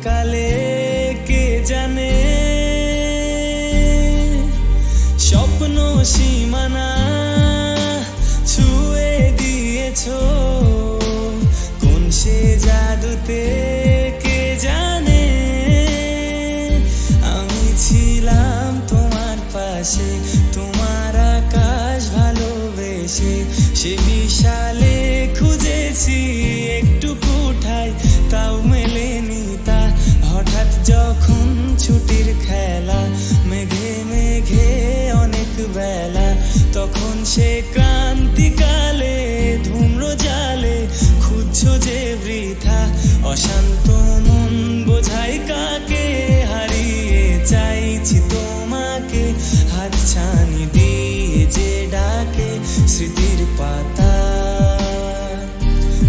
কালে কে জানে স্বপ্ন সীমানা ছুঁয়ে দিয়েছো কোন সে জাদুতে কে জানে আমি ছিলাম তোমার পাশে তোমার আকাশ ভালোবেসে সে বিশালে খুঁজেছি একটু কোঠায় তাও মেলেনি তা হঠাৎ যখন ছুটির খেলা মেঘে মেঘে অনেক বেলা তখন সে ক্রান্তিকালে ধূম্র জালে খুঁজছো যে বৃথা অশান্ত মন বোঝাই কাকে হারিয়ে চাইছি তোমাকে হাতছানি দিয়ে যে ডাকে স্মৃতির পাতা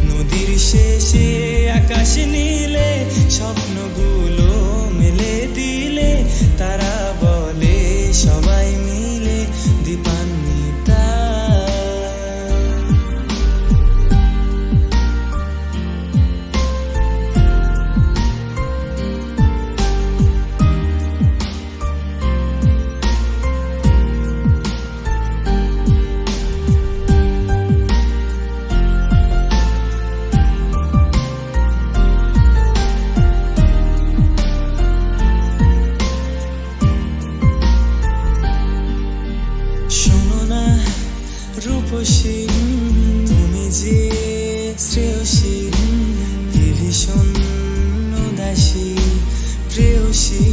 নদীর শেষে আকাশ নীলে স্বপ্নগুলো মেলে দিলে তারা বলে সবাই মিলে দীপান্বিতা রূপসী তুমি যে শ্রেয়সী ভীষণ উদাসী প্রেয়সী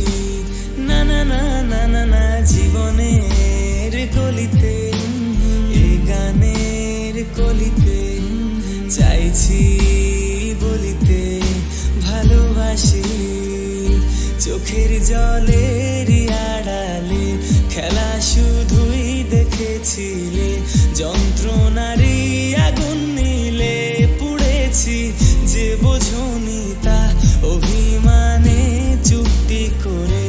না না না না না না জীবনের কলিতে এই গানের কলিতে চাইছি বলিতে ভালোবাসি চোখের জলের আড়ালে খেলা শুধুই দেখেছিলে যন্ত্রণারই আগুন নিলে পুড়েছি যে বোঝনি তা অভিমানে চুক্তি করে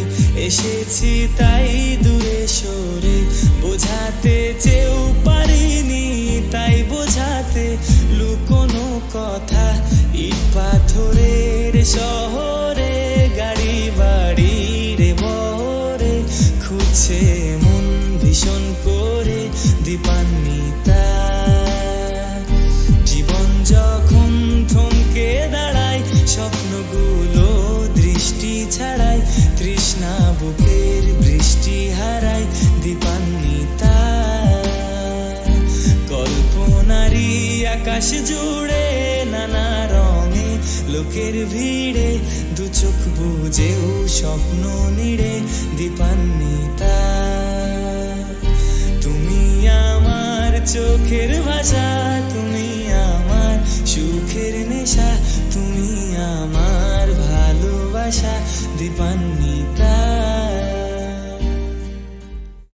এসেছি তাই দূরে সরে বোঝাতে চেয়েও পারিনি তাই বোঝাতে লুকোনো কথা ইট পাথরের শহরে গাড়ি বাড়ি রে বরে খুঁজছে মন ভীষণ করে দীপান্বিতা জীবন যখন থমকে দাঁড়ায় স্বপ্নগুলো দৃষ্টি ছাড়ায় তৃষ্ণা বুকের বৃষ্টি হারায় দীপান্বিতা কল্পনারি আকাশ জুড়ে নানা রঙে লোকের ভিড়ে দু চোখ বুঝেও স্বপ্ন নিড়ে দীপান্বিতা তুমি আমার চোখের ভাষা তুমি আমার সুখের নেশা তুমি আমার ভালোবাসা দীপান্বিতা।